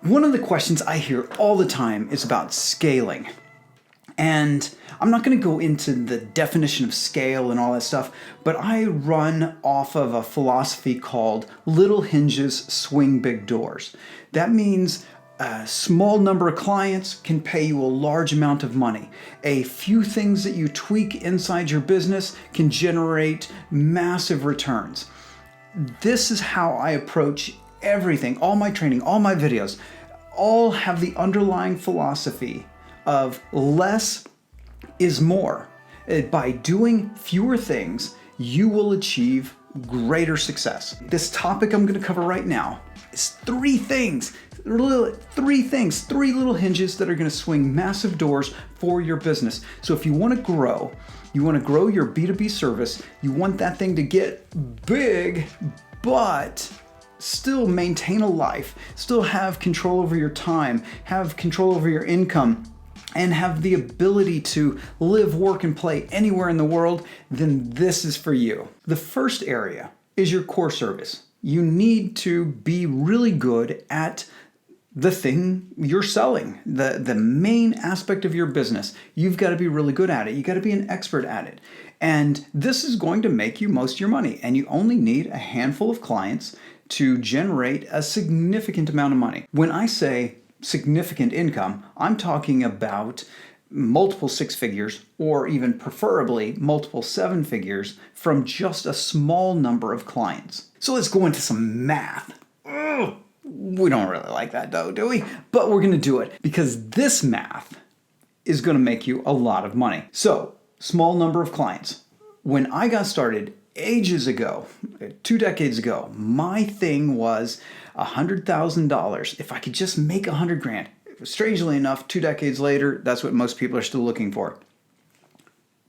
One of the questions I hear all the time is about scaling. And I'm not going to go into the definition of scale and all that stuff, but I run off of a philosophy called little hinges swing big doors. That means a small number of clients can pay you a large amount of money. A few things that you tweak inside your business can generate massive returns. This is how I approach everything. All my training, all my videos, all have the underlying philosophy of less is more. By doing fewer things, you will achieve greater success. This topic I'm going to cover right now is three little hinges that are going to swing massive doors for your business. So if you want to grow your B2B service, you want that thing to get big, but still maintain a life, still have control over your time, have control over your income, and have the ability to live, work, and play anywhere in the world, then this is for you. The first area is your core service. You need to be really good at the thing you're selling, the main aspect of your business. You've got to be really good at it. You got to be an expert at it. And this is going to make you most of your money. And you only need a handful of clients to generate a significant amount of money. When I say significant income, I'm talking about multiple six figures, or even preferably multiple seven figures from just a small number of clients. So let's go into some math. Ugh, we don't really like that though, do we? But we're going to do it because this math is going to make you a lot of money. So, small number of clients. When I got started ages ago, 2 decades ago, my thing was $100,000. If I could just make $100,000. Strangely enough, 2 decades later, that's what most people are still looking for.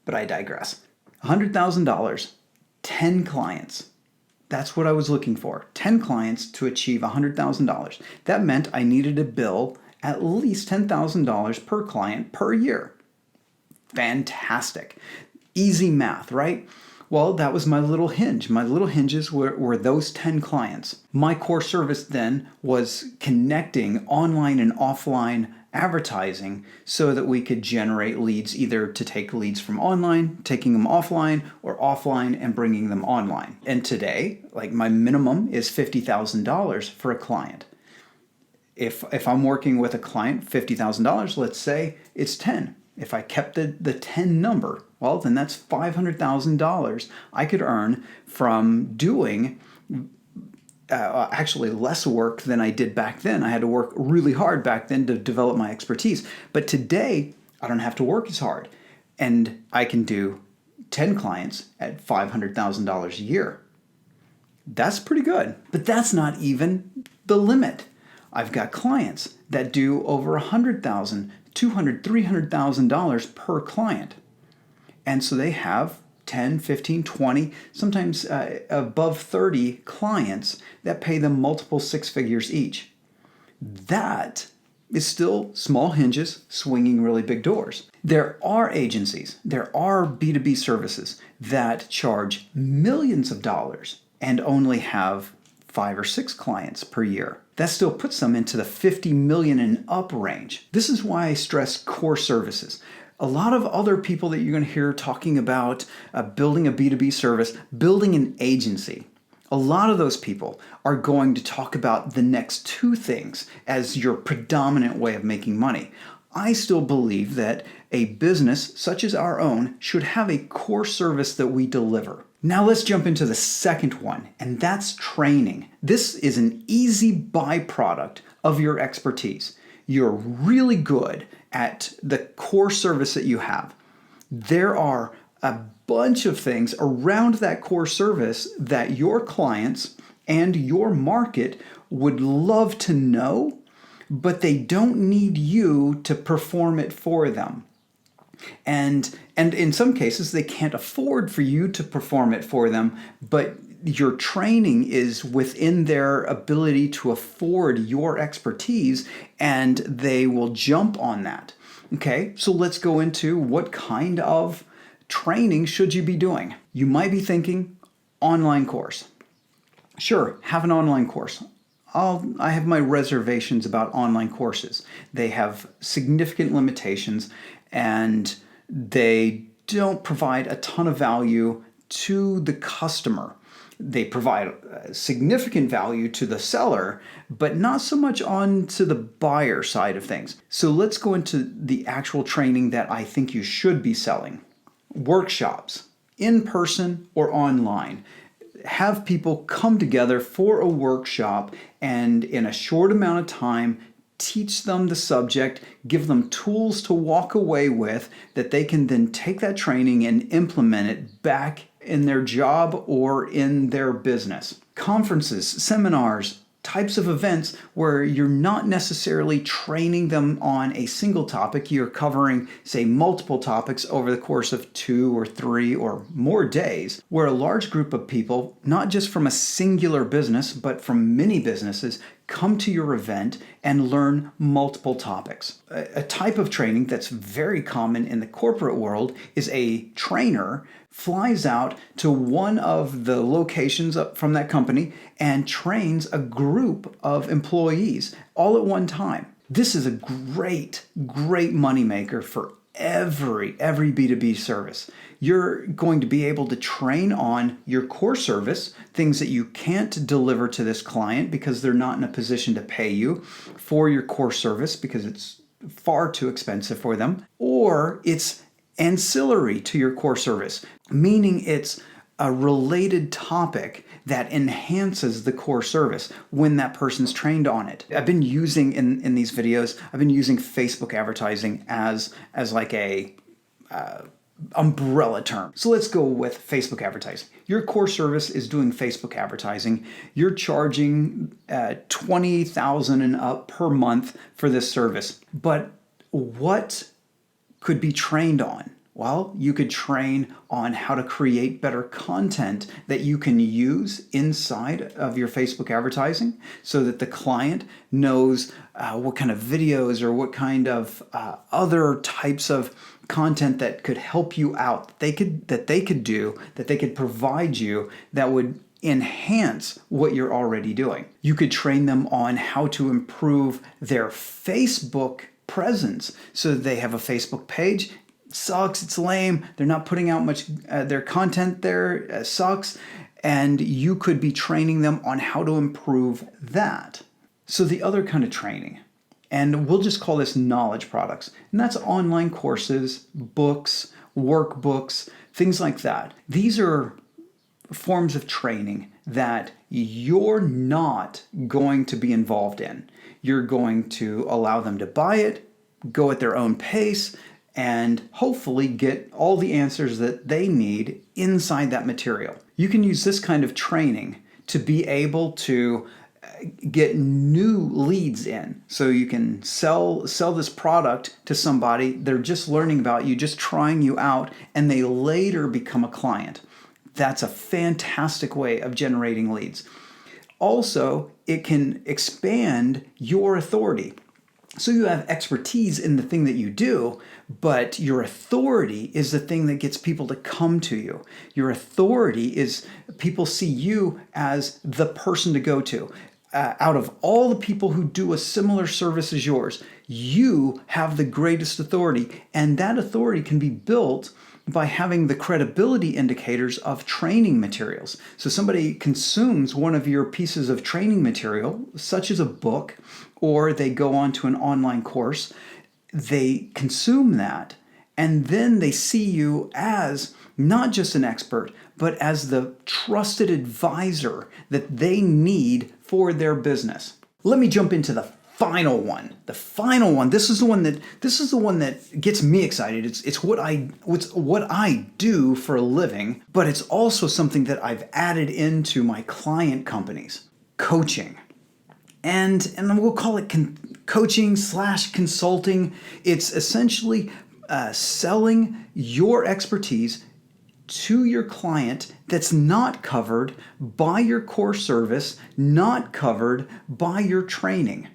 But I digress. $100,000, 10 clients. That's what I was looking for. 10 clients to achieve $100,000. That meant I needed to bill at least $10,000 per client per year. Fantastic. Easy math, right? Well, that was my little hinge. My little hinges were those 10 clients. My core service then was connecting online and offline advertising so that we could generate leads, either to take leads from online, taking them offline, or offline and bringing them online. And today, like, my minimum is $50,000 for a client. If I'm working with a client, $50,000, let's say it's 10. If I kept the 10 number, well, then that's $500,000 I could earn from doing actually less work than I did back then. I had to work really hard back then to develop my expertise. But today, I don't have to work as hard. And I can do 10 clients at $500,000 a year. That's pretty good. But that's not even the limit. I've got clients that do over $100,000, $200,000, $300,000 per client. And so they have 10, 15, 20, sometimes above 30 clients that pay them multiple six figures each. That is still small hinges swinging really big doors. There are agencies, there are B2B services that charge millions of dollars and only have 5 or 6 clients per year. That still puts them into the 50 million and up range. This is why I stress core services. A lot of other people that you're going to hear talking about building a B2B service, building an agency, a lot of those people are going to talk about the next two things as your predominant way of making money. I still believe that a business such as our own should have a core service that we deliver. Now let's jump into the second one, and that's training. This is an easy byproduct of your expertise. You're really good at the core service that you have. There are a bunch of things around that core service that your clients and your market would love to know, but they don't need you to perform it for them. And in some cases, they can't afford for you to perform it for them, but your training is within their ability to afford your expertise, and they will jump on that. Okay, so let's go into what kind of training should you be doing. You might be thinking, online course. Sure, have an online course. I have my reservations about online courses. They have significant limitations, and they don't provide a ton of value to the customer. They provide significant value to the seller, but not so much on to the buyer side of things. So let's go into the actual training that I think you should be selling. Workshops, in person or online. Have people come together for a workshop and in a short amount of time teach them the subject, give them tools to walk away with that they can then take that training and implement it back in their job or in their business. Conferences, seminars, types of events where you're not necessarily training them on a single topic. You're covering, say, multiple topics over the course of 2 or 3 or more days, where a large group of people, not just from a singular business, but from many businesses, come to your event and learn multiple topics. A type of training that's very common in the corporate world is a trainer flies out to one of the locations from that company and trains a group of employees all at one time. This is a great moneymaker for every B2B service. You're going to be able to train on your core service, things that you can't deliver to this client because they're not in a position to pay you for your core service because it's far too expensive for them, or it's ancillary to your core service, meaning it's a related topic that enhances the core service when that person's trained on it. I've been using in these videos, I've been using Facebook advertising as like a umbrella term. So let's go with Facebook advertising. Your core service is doing Facebook advertising. You're charging $20,000 and up per month for this service. But what could be trained on? Well, you could train on how to create better content that you can use inside of your Facebook advertising so that the client knows what kind of videos or what kind of other types of content that could help you out, that they could provide you that would enhance what you're already doing. You could train them on how to improve their Facebook presence so that they have a Facebook page. It sucks, it's lame, they're not putting out much, their content there sucks, and you could be training them on how to improve that. So the other kind of training, and we'll just call this knowledge products, and that's online courses, books, workbooks, things like that. These are forms of training that you're not going to be involved in. You're going to allow them to buy it, go at their own pace, and hopefully get all the answers that they need inside that material. You can use this kind of training to be able to get new leads in. So you can sell this product to somebody, they're just learning about you, just trying you out, and they later become a client. That's a fantastic way of generating leads. Also, it can expand your authority. So you have expertise in the thing that you do, but your authority is the thing that gets people to come to you. Your authority is people see you as the person to go to. Out of all the people who do a similar service as yours, you have the greatest authority, and that authority can be built by having the credibility indicators of training materials. So somebody consumes one of your pieces of training material, such as a book, or they go on to an online course, they consume that, and then they see you as not just an expert, but as the trusted advisor that they need for their business. Let me jump into the final one. The final one. This is the one that gets me excited. It's what I do for a living, but it's also something that I've added into my client companies. Coaching. And we'll call it coaching / consulting. It's essentially selling your expertise to your client that's not covered by your core service, not covered by your training.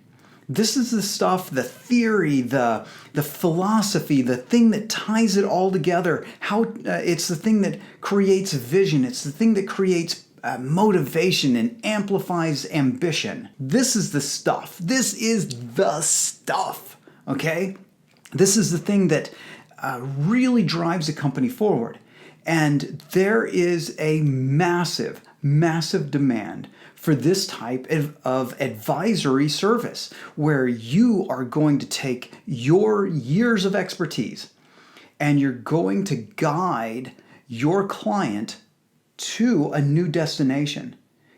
This is the stuff, the theory, the philosophy, the thing that ties it all together. How it's the thing that creates vision. It's the thing that creates motivation and amplifies ambition. This is the stuff. This is the stuff, okay? This is the thing that really drives a company forward. And there is a massive, massive demand for this type of advisory service where you are going to take your years of expertise and you're going to guide your client to a new destination.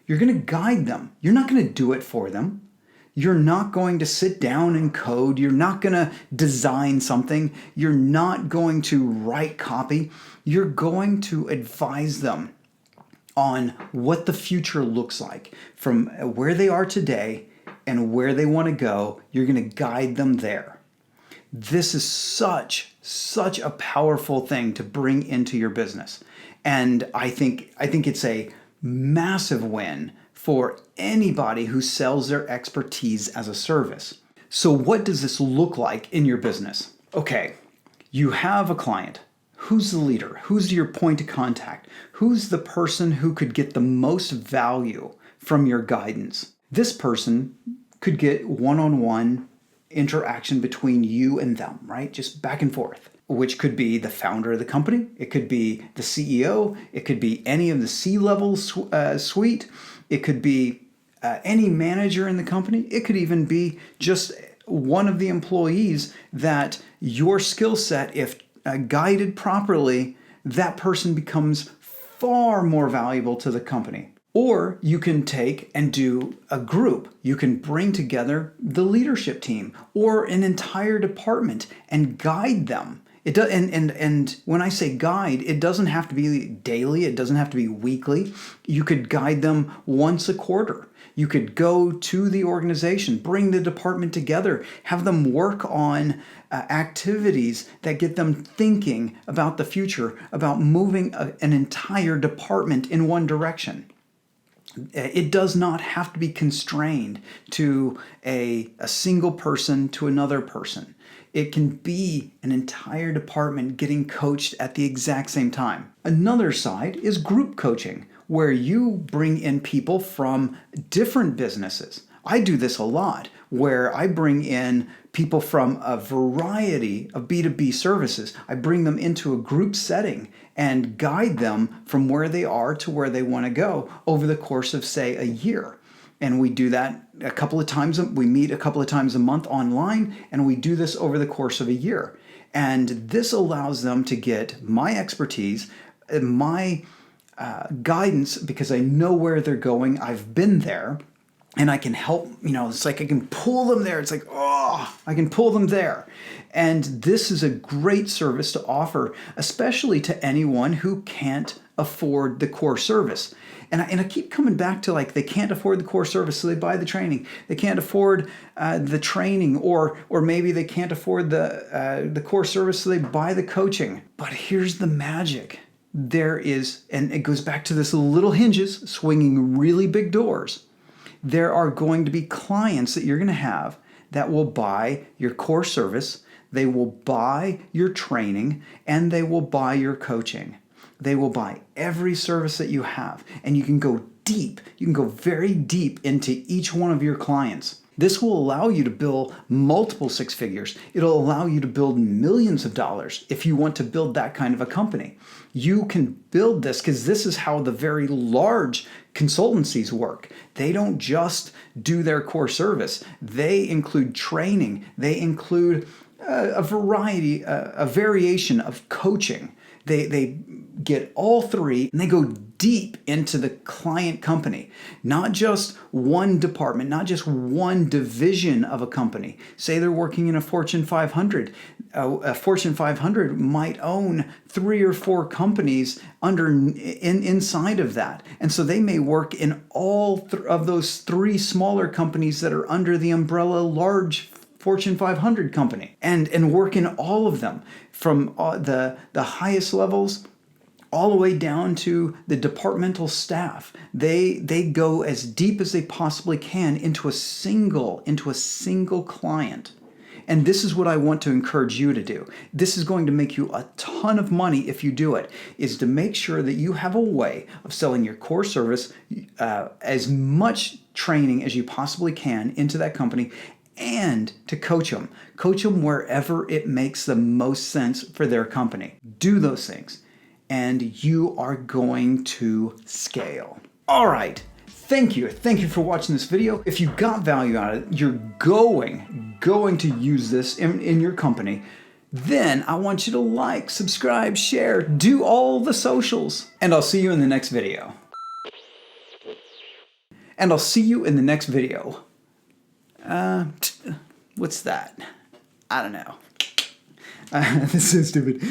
You're going to guide them. You're not going to do it for them. You're not going to sit down and code. You're not going to design something. You're not going to write copy. You're going to advise them on what the future looks like from where they are today and where they want to go. You're going to guide them there. This is such a powerful thing to bring into your business. And I think it's a massive win for anybody who sells their expertise as a service. So what does this look like in your business? Okay, you have a client. Who's the leader? Who's your point of contact? Who's the person who could get the most value from your guidance? This person could get one-on-one interaction between you and them, right? Just back and forth, which could be the founder of the company. It could be the CEO. It could be any of the C-level suite. It could be any manager in the company. It could even be just one of the employees that your skill set, if guided properly, that person becomes far more valuable to the company. Or you can take and do a group. You can bring together the leadership team or an entire department and guide them. It does, and when I say guide, it doesn't have to be daily. It doesn't have to be weekly. You could guide them once a quarter. You could go to the organization, bring the department together, have them work on activities that get them thinking about the future, about moving an entire department in one direction. It does not have to be constrained to a single person to another person. It can be an entire department getting coached at the exact same time. Another side is group coaching, where you bring in people from different businesses. I do this a lot, where I bring in people from a variety of B2B services. I bring them into a group setting and guide them from where they are to where they want to go over the course of, say, a year. And we do that a couple of times. We meet a couple of times a month online, and we do this over the course of a year. And this allows them to get my expertise, my guidance, because I know where they're going. I've been there, and I can help. It's like I can pull them there. It's like, I can pull them there. And this is a great service to offer, especially to anyone who can't afford the core service. And I keep coming back to, like, they can't afford the core service, so they buy the training. They can't afford the training, or maybe they can't afford the core service, so they buy the coaching. But here's the magic. There is, and it goes back to this little hinges swinging really big doors. There are going to be clients that you're going to have that will buy your core service, they will buy your training, and they will buy your coaching. They will buy every service that you have, and you can go deep. You can go very deep into each one of your clients. This will allow you to build multiple six figures. It'll allow you to build millions of dollars if you want to build that kind of a company. You can build this because this is how the very large consultancies work. They don't just do their core service. They include training. They include a variety, a variation of coaching. They get all three, and they go deep into the client company, not just one department, not just one division of a company. Say they're working in a Fortune 500. A Fortune 500 might own 3 or 4 companies inside of that. And so they may work in all of those 3 smaller companies that are under the umbrella large Fortune 500 company, and work in all of them from the highest levels all the way down to the departmental staff. They go as deep as they possibly can into a single client. And this is what I want to encourage you to do. This is going to make you a ton of money if you do it, is to make sure that you have a way of selling your core service, as much training as you possibly can into that company, and to coach them. Coach them wherever it makes the most sense for their company. Do those things, and you are going to scale. All right. Thank you for watching this video. If you got value out of it, you're going to use this in your company, then I want you to like, subscribe, share, do all the socials. And I'll see you in the next video. What's that? I don't know. This is stupid.